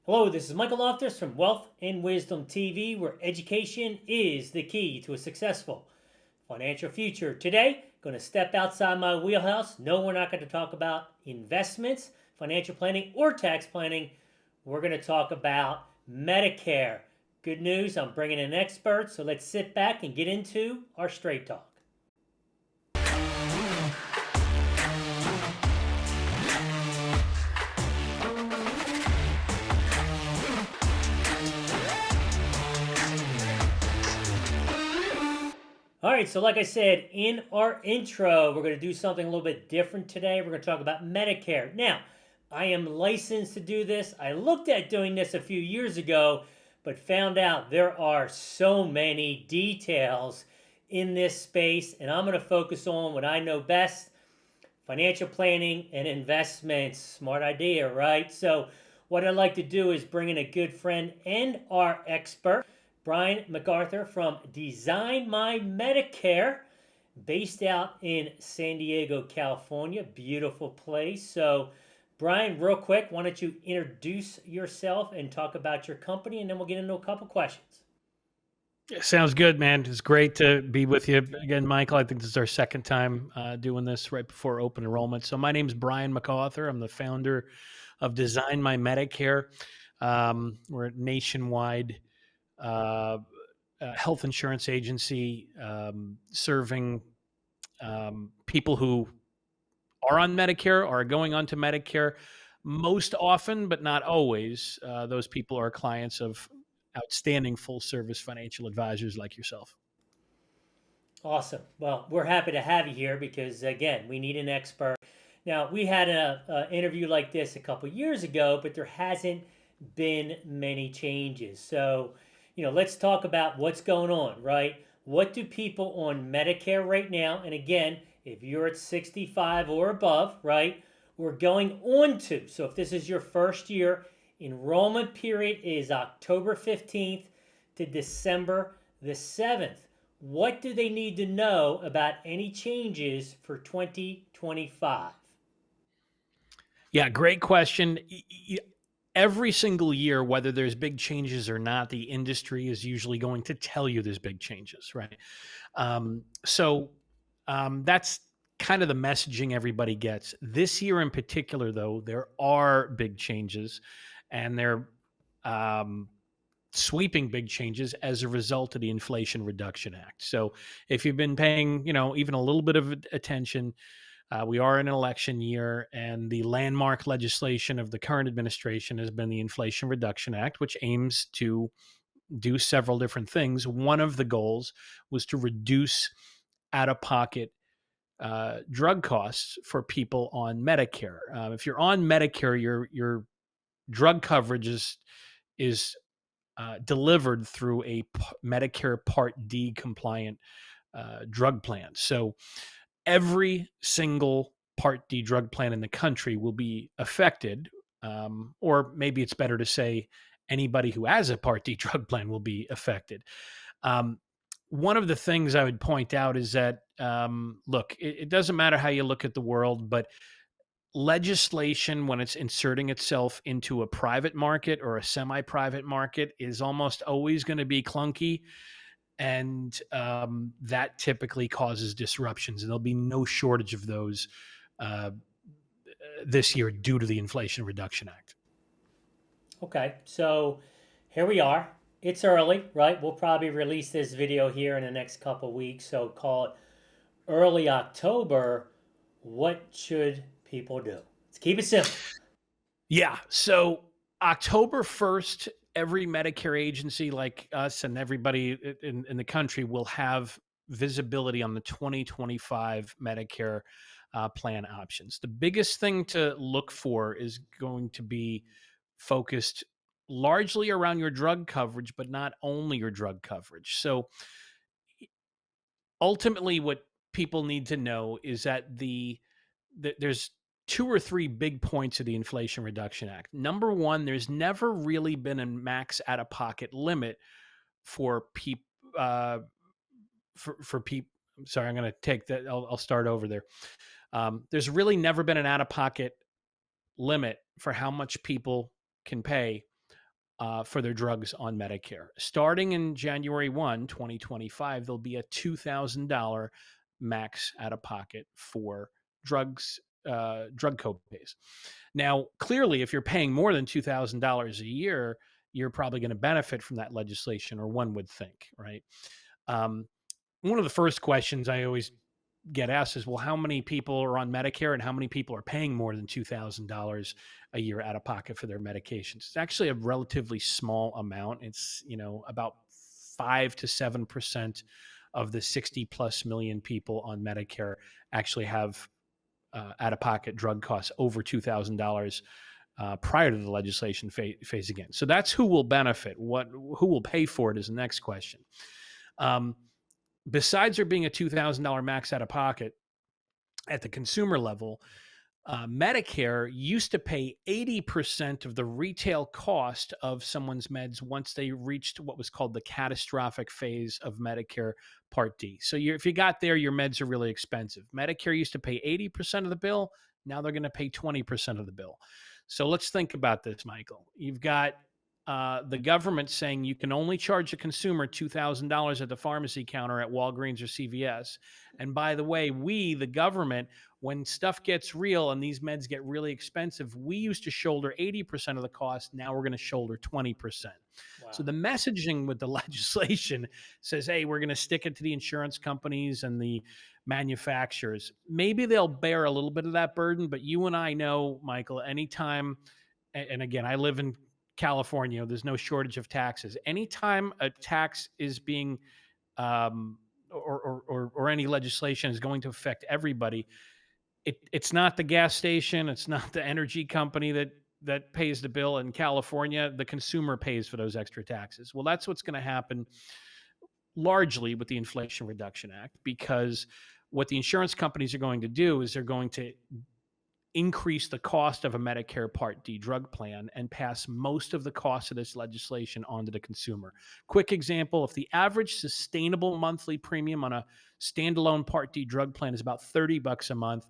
Hello, this is Michael Loftus from Wealth and Wisdom TV, where education is the key to a successful financial future. Today, going to step outside my wheelhouse. No, we're not going to talk about investments, financial planning, or tax planning. We're going to talk about Medicare. Good news, I'm bringing in experts, so let's sit back and get into our straight talk. All right, so like I said in our intro, we're going to do something a little bit different today. We're going to talk about Medicare. Now, I am licensed to do this. I looked at doing this a few years ago, but found out there are so many details in this space, and I'm going to focus on what I know best: financial planning and investments. Smart idea, right? So, what I'd like to do is bring in a good friend and our expert, Brian MacArthur from Design My Medicare, based out in San Diego, California. Beautiful place. So, Brian, real quick, why don't you introduce yourself and talk about your company, and then we'll get into a couple questions. Yeah, sounds good, man. It's great to be with you again, Michael. I think this is our second time doing this right before open enrollment. So my name's Brian MacArthur. I'm the founder of Design My Medicare. We're a nationwide uh, health insurance agency serving people who are on Medicare or are going on to Medicare. Most often, but not always, those people are clients of outstanding full service financial advisors like yourself. Awesome. Well, we're happy to have you here because, again, we need an expert. Now, we had an interview like this a couple years ago, but there hasn't been many changes. So, let's talk about what's going on, right? What do people on Medicare right now, and again, if you're at 65 or above, right, we're going on to. So, if this is your first year, enrollment period is October 15th to December the 7th. What do they need to know about any changes for 2025? Yeah, great question. Every single year, whether there's big changes or not, the industry is usually going to tell you there's big changes, right? So that's kind of the messaging everybody gets. This year in particular, though, there are big changes, and they're um, sweeping big changes as a result of the Inflation Reduction Act. So if you've been paying, even a little bit of attention, we are in an election year, and the landmark legislation of the current administration has been the Inflation Reduction Act, which aims to do several different things. One of the goals was to reduce out of pocket drug costs for people on Medicare. If you're on Medicare, your drug coverage is delivered through a Medicare Part D compliant drug plan. So every single Part D drug plan in the country will be affected, or maybe it's better to say anybody who has a Part D drug plan will be affected. Um, One of the things I would point out is that, look, it doesn't matter how you look at the world, but legislation, when it's inserting itself into a private market or a semi private market, is almost always going to be clunky, and that typically causes disruptions, and there'll be no shortage of those uh, this year due to the Inflation Reduction Act. Okay, so here we are. It's early, right? We'll probably release this video here in the next couple weeks, so call it early October. What should people do? Let's keep it simple. Yeah, so October 1st, every Medicare agency like us and everybody in the country will have visibility on the 2025 Medicare plan options. The biggest thing to look for is going to be focused largely around your drug coverage, but not only your drug coverage. So ultimately, what people need to know is that there's two or three big points of the Inflation Reduction Act. Number one, there's never really been a max out of pocket limit for people. For people. Sorry, I'm going to take that. I'll start over there. There's really never been an out of pocket limit for how much people can pay for their drugs on Medicare. Starting in January 1, 2025, there'll be a $2,000 max out of pocket for drugs, drug copays. Now, clearly, if you're paying more than $2,000 a year, you're probably going to benefit from that legislation, or one would think, right? Um, One of the first questions I always get asked is, well, how many people are on Medicare and how many people are paying more than $2,000 a year out of pocket for their medications? It's actually a relatively small amount. It's, about 5 to 7% of the 60 plus million people on Medicare actually have out of pocket drug costs over $2,000 prior to the legislation phasing in. So that's who will benefit. Who will pay for it is the next question. Um, Besides there being a $2,000 max out of pocket at the consumer level, Medicare used to pay 80% of the retail cost of someone's meds once they reached what was called the catastrophic phase of Medicare Part D. So if you got there, your meds are really expensive. Medicare used to pay 80% of the bill. Now they're going to pay 20% of the bill. So let's think about this, Michael. You've got the government saying you can only charge a consumer $2,000 at the pharmacy counter at Walgreens or CVS. And by the way, the government, when stuff gets real and these meds get really expensive, we used to shoulder 80% of the cost. Now we're going to shoulder 20%. So Wow. the messaging with the legislation says, hey, we're going to stick it to the insurance companies and the manufacturers. Maybe they'll bear a little bit of that burden, but you and I know, Michael, anytime, and again, I live in California, there's no shortage of taxes. Anytime a tax is being or any legislation is going to affect everybody, it's not the gas station, it's not the energy company that pays the bill in California. The consumer pays for those extra taxes. Well, that's what's going to happen largely with the Inflation Reduction Act, because what the insurance companies are going to do is they're going to increase the cost of a Medicare Part D drug plan and pass most of the cost of this legislation onto the consumer. Quick example, if the average sustainable monthly premium on a standalone Part D drug plan is about $30 a month,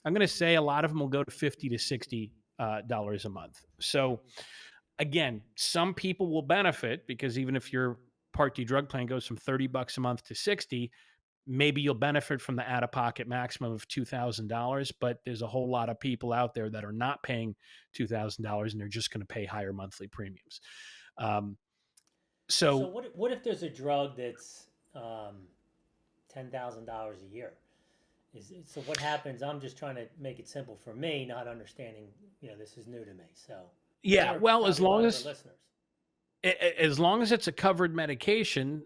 I'm going to say a lot of them will go to $50 to $60 a month. So again, some people will benefit because even if your Part D drug plan goes from $30 a month to 60, maybe you'll benefit from the out of pocket maximum of $2,000, but there's a whole lot of people out there that are not paying $2,000 and they're just going to pay higher monthly premiums. Um, So so what if there's a drug that's $10,000 a year? So what happens? I'm just trying to make it simple for me, not understanding. This is new to me. So, and yeah, there are well, probably a lot of our listeners. as long as it's a covered medication,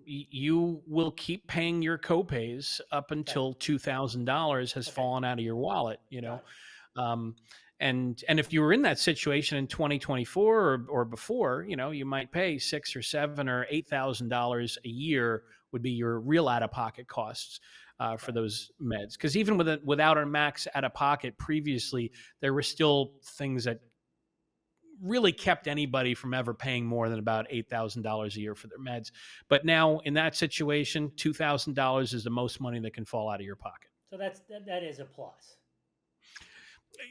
you will keep paying your copays up Okay. until $2,000 has Okay. fallen out of your wallet. Got it. Um, and if you were in that situation in 2024 or before, you might pay six or seven or $8,000 a year would be your real out of pocket costs for Right. those meds. Because even without a max out of pocket previously, there were still things that really kept anybody from ever paying more than about $8,000 a year for their meds. But now in that situation, $2,000 is the most money that can fall out of your pocket. So that is a plus.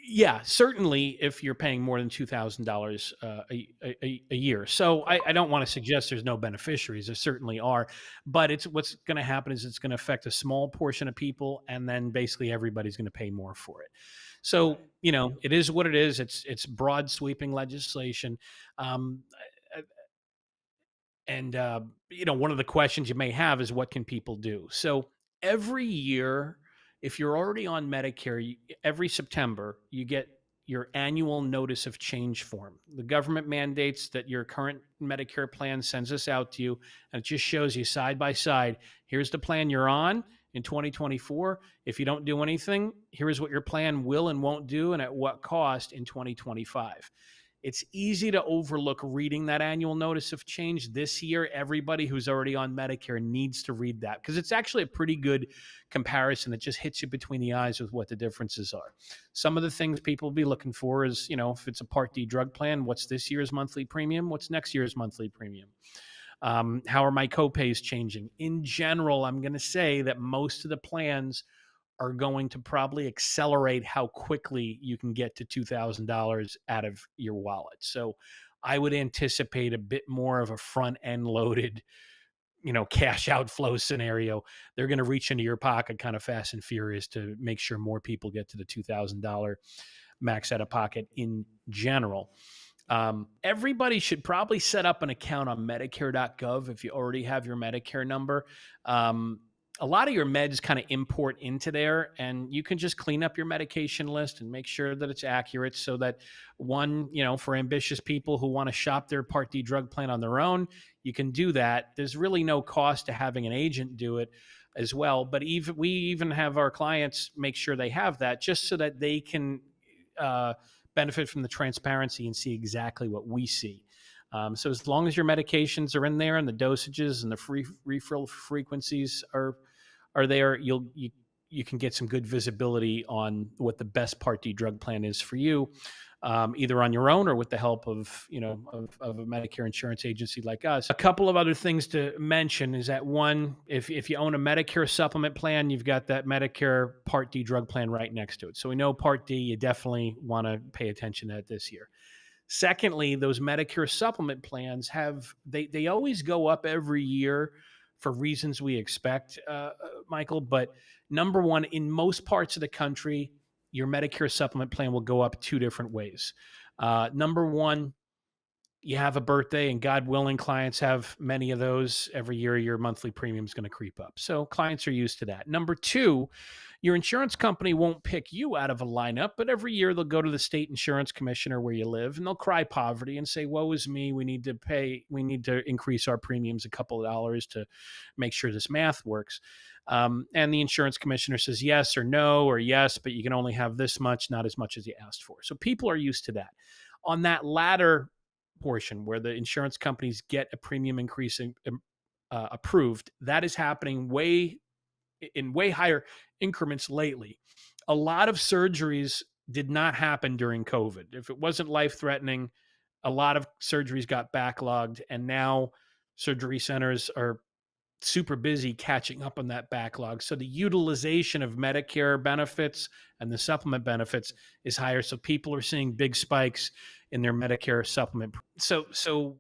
Yeah, certainly if you're paying more than $2,000 a year. So Okay. I don't want to suggest there's no beneficiaries. There certainly are, but it's what's going to happen is it's going to affect a small portion of people, and then basically everybody's going to pay more for it. Got So it. it is what it is. It's broad sweeping legislation. Um, and one of the questions you may have is what can people do? So every year, if you're already on Medicare, every September you get your annual notice of change form. The government mandates that your current Medicare plan sends this out to you, and it just shows you side by side. Here's the plan you're on in 2024. If you don't do anything, here's what your plan will and won't do, and at what cost in 2025. It's easy to overlook reading that annual notice of change. This year, everybody who's already on Medicare needs to read that because it's actually a pretty good comparison that just hits you between the eyes with what the differences are. Some of the things people will be looking for is, if it's a Part D drug plan, what's this year's monthly premium? What's next year's monthly premium? How are my copays changing? In general, I'm going to say that most of the plans are going to probably accelerate how quickly you can get to $2,000 out of your wallet. So I would anticipate a bit more of a front end loaded, cash outflow scenario. They're going to reach into your pocket kind of fast and furious to make sure more people get to the $2,000 max out of pocket in general. Everybody should probably set up an account on Medicare.gov if you already have your Medicare number. Um, a lot of your meds kind of import into there, and you can just clean up your medication list and make sure that it's accurate so that one, for ambitious people who want to shop their Part D drug plan on their own, you can do that. There's really no cost to having an agent do it as well. But even we even have our clients make sure they have that just so that they can uh, benefit from the transparency and see exactly what we see. So as long as your medications are in there and the dosages and the free refill frequencies are there, you can get some good visibility on what the best Part D drug plan is for you, either on your own or with the help of of a Medicare insurance agency like us. A couple of other things to mention is that one, if you own a Medicare supplement plan, you've got that Medicare Part D drug plan right next to it. So we know Part D, you definitely want to pay attention to that this year. Secondly, those Medicare supplement plans they always go up every year for reasons we expect, Michael. But number one, in most parts of the country, your Medicare supplement plan will go up two different ways. Number one, you have a birthday, and God willing, clients have many of those every year. Your monthly premium is going to creep up. So clients are used to that. Number two, your insurance company won't pick you out of a lineup, but every year they'll go to the state insurance commissioner where you live and they'll cry poverty and say, woe is me. We need to increase our premiums a couple of dollars to make sure this math works. And the insurance commissioner says yes or no, or yes, but you can only have this much, not as much as you asked for. So people are used to that. On that latter portion where the insurance companies get a premium increase approved, that is happening way higher increments lately. A lot of surgeries did not happen during COVID. If it wasn't life threatening, a lot of surgeries got backlogged, and now surgery centers are super busy catching up on that backlog. So the utilization of Medicare benefits and the supplement benefits is higher. So people are seeing big spikes in their Medicare supplement. So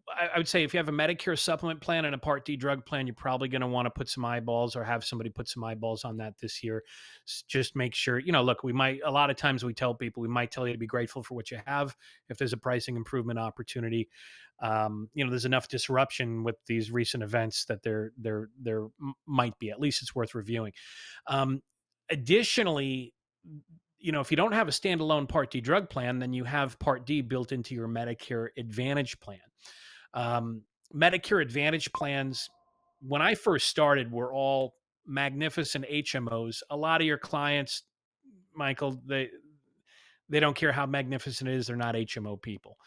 I would say if you have a Medicare supplement plan and a Part D drug plan, you're probably going to want to put some eyeballs or have somebody put some eyeballs on that this year. Just make sure, look, a lot of times we tell people, we might tell you to be grateful for what you have. If there's a pricing improvement opportunity, there's enough disruption with these recent events that there might be. At least it's worth reviewing. Additionally, if you don't have a standalone Part D drug plan, then you have Part D built into your Medicare Advantage plan. Medicare Advantage plans, when I first started, were all magnificent HMOs. A lot of your clients, Michael, they don't care how magnificent it is; they're not HMO people.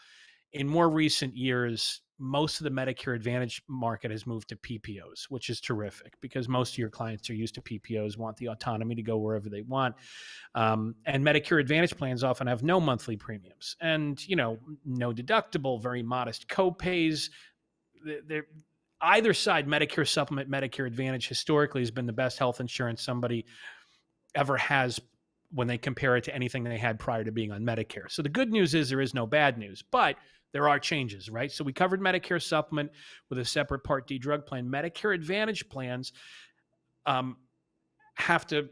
In more recent years, most of the Medicare Advantage market has moved to PPOs, which is terrific because most of your clients are used to PPOs, want the autonomy to go wherever they want. And Medicare Advantage plans often have no monthly premiums and, no deductible, very modest copays. They're, either side, Medicare Supplement, Medicare Advantage, historically has been the best health insurance somebody ever has when they compare it to anything they had prior to being on Medicare. So the good news is there is no bad news, but there are changes, right? So we covered Medicare Supplement with a separate Part D drug plan. Medicare Advantage plans have to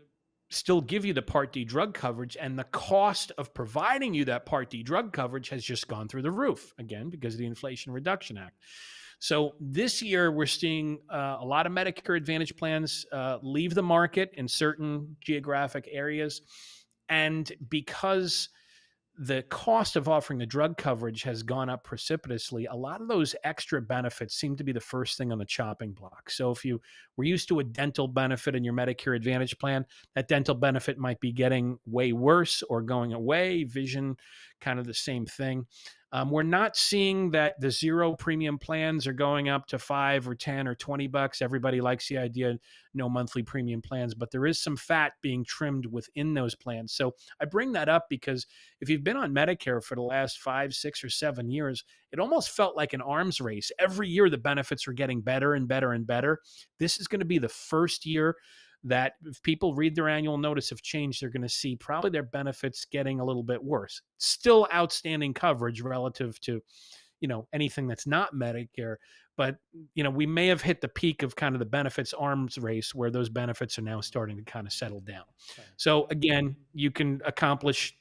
still give you the Part D drug coverage, and the cost of providing you that Part D drug coverage has just gone through the roof, again, because of the Inflation Reduction Act. So this year, we're seeing a lot of Medicare Advantage plans leave the market in certain geographic areas. And because the cost of offering the drug coverage has gone up precipitously, a lot of those extra benefits seem to be the first thing on the chopping block. So if you were used to a dental benefit in your Medicare Advantage plan, that dental benefit might be getting way worse or going away. Vision, kind of the same thing. We're not seeing that the zero premium plans are going up to $5 or $10 or $20. Everybody likes the idea, no monthly premium plans, but there is some fat being trimmed within those plans. So I bring that up because if you've been on Medicare for the last 5, 6, or 7 years, it almost felt like an arms race. Every year the benefits are getting better and better and better. This is going to be the first year that if people read their annual notice of change, they're going to see probably their benefits getting a little bit worse. Still outstanding coverage relative to, anything that's not Medicare. But we may have hit the peak of kind of the benefits arms race where those benefits are now starting to kind of settle down. Right. So again, you can accomplish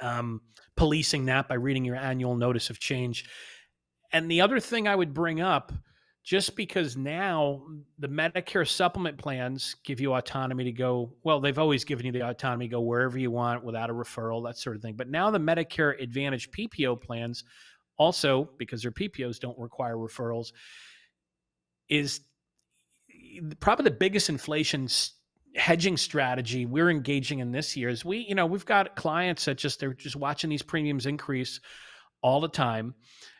um, policing that by reading your annual notice of change. And the other thing I would bring up, just because now the Medicare supplement plans give you autonomy to go, well, they've always given you the autonomy to go wherever you want without a referral, that sort of thing. But now the Medicare Advantage PPO plans also, because their PPOs don't require referrals, is probably the biggest inflation hedging strategy we're engaging in this year. Is we've got clients that they're just watching these premiums increase all the time.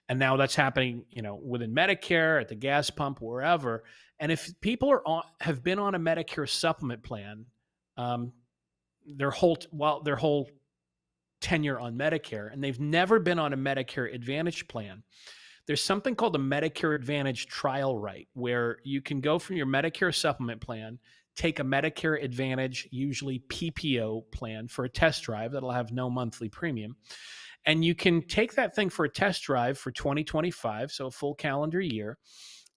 And now that's happening, within Medicare, at the gas pump, wherever. And if people have been on a Medicare supplement plan, um, their whole tenure on Medicare, and they've never been on a Medicare Advantage plan, there's something called the Medicare Advantage trial right, where you can go from your Medicare supplement plan, take a Medicare Advantage, usually PPO plan for a test drive that'll have no monthly premium. And you can take that thing for a test drive for 2025, so a full calendar year.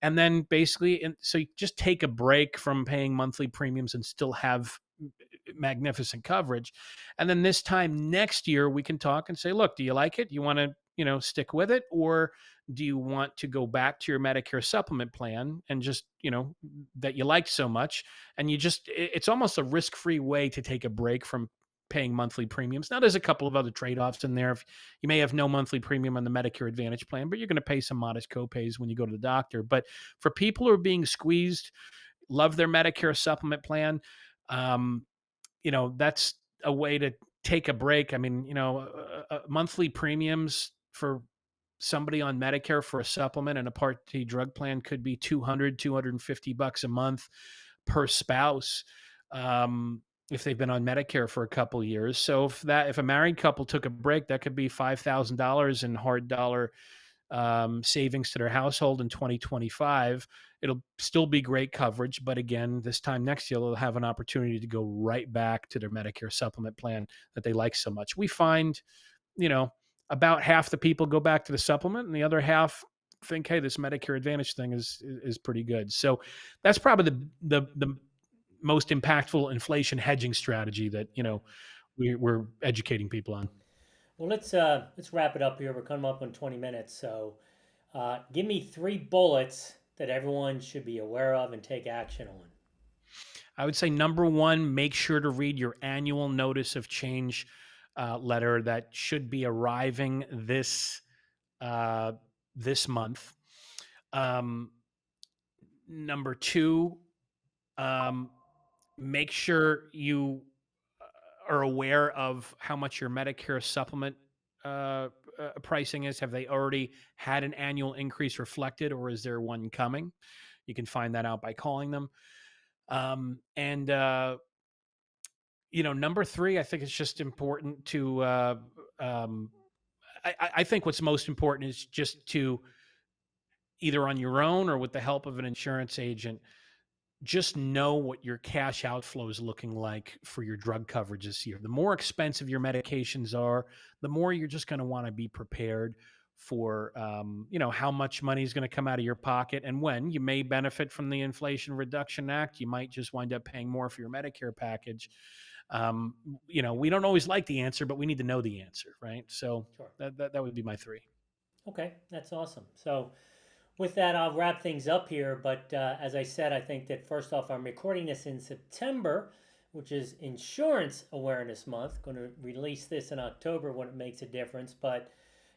And then basically, so you just take a break from paying monthly premiums and still have magnificent coverage. And then this time next year, we can talk and say, look, do you like it? Do you want to, stick with it? Or do you want to go back to your Medicare supplement plan and just, that you liked so much? And it's almost a risk free way to take a break from paying monthly premiums. Now, there's a couple of other trade offs in there. If you may have no monthly premium on the Medicare Advantage plan, but you're going to pay some modest copays when you go to the doctor. But for people who are being squeezed, love their Medicare supplement plan, um, that's a way to take a break. I mean, monthly premiums for somebody on Medicare for a supplement and a Part D drug plan could be $250 a month per spouse. If they've been on Medicare for a couple of years. So if a married couple took a break, that could be $5,000 in hard dollar savings to their household in 2025. It'll still be great coverage, but again, this time next year, they'll have an opportunity to go right back to their Medicare supplement plan that they like so much. We find, about half the people go back to the supplement, and the other half think, hey, this Medicare Advantage thing is pretty good. So that's probably the most impactful inflation hedging strategy that we're educating people on. Well, let's wrap it up here. We're coming up on 20 minutes, so give me 3 bullets that everyone should be aware of and take action on. I would say number one, make sure to read your annual notice of change letter that should be arriving this month. Number two, um, make sure you are aware of how much your Medicare supplement pricing is. Have they already had an annual increase reflected, or is there one coming? You can find that out by calling them. And number three, I think it's just important to. I think what's most important is just to either on your own or with the help of an insurance agent, just know what your cash outflow is looking like for your drug coverage this year. The more expensive your medications are, the more you're just going to want to be prepared for, how much money is going to come out of your pocket. And when you may benefit from the Inflation Reduction Act, you might just wind up paying more for your Medicare package. We don't always like the answer, but we need to know the answer, right? So Sure. that would be my three. Okay, that's awesome. So with that, I'll wrap things up here. But as I said, I think that first off, I'm recording this in September, which is Insurance Awareness Month. Going to release this in October when it makes a difference. But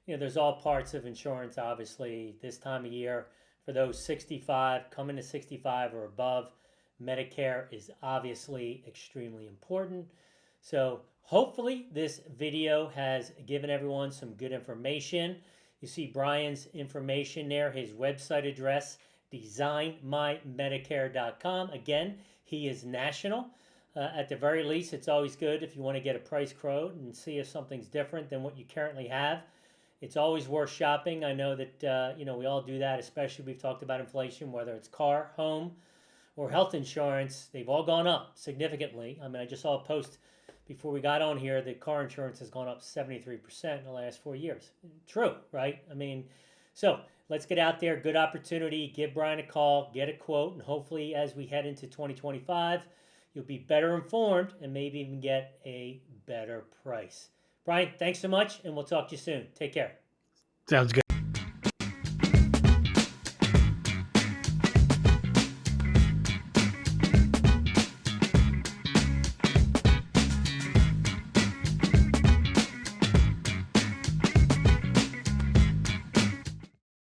there's all parts of insurance, obviously, this time of year. For those 65, coming to 65 or above, Medicare is obviously extremely important. So hopefully this video has given everyone some good information. You see Brian's information there, his website address, designmymedicare.com. Again, he is national. At the very least, it's always good if you want to get a price quote and see if something's different than what you currently have. It's always worth shopping. I know that we all do that, especially we've talked about inflation, whether it's car, home, or health insurance. They've all gone up significantly. I mean, I just saw a post before we got on here that car insurance has gone up 73% in the last 4 years. True, right? I mean, So let's get out there. Good opportunity. Give Brian a call, get a quote, and hopefully, as we head into 2025, you'll be better informed and maybe even get a better price. Brian, thanks so much, and we'll talk to you soon. Take care. Sounds good.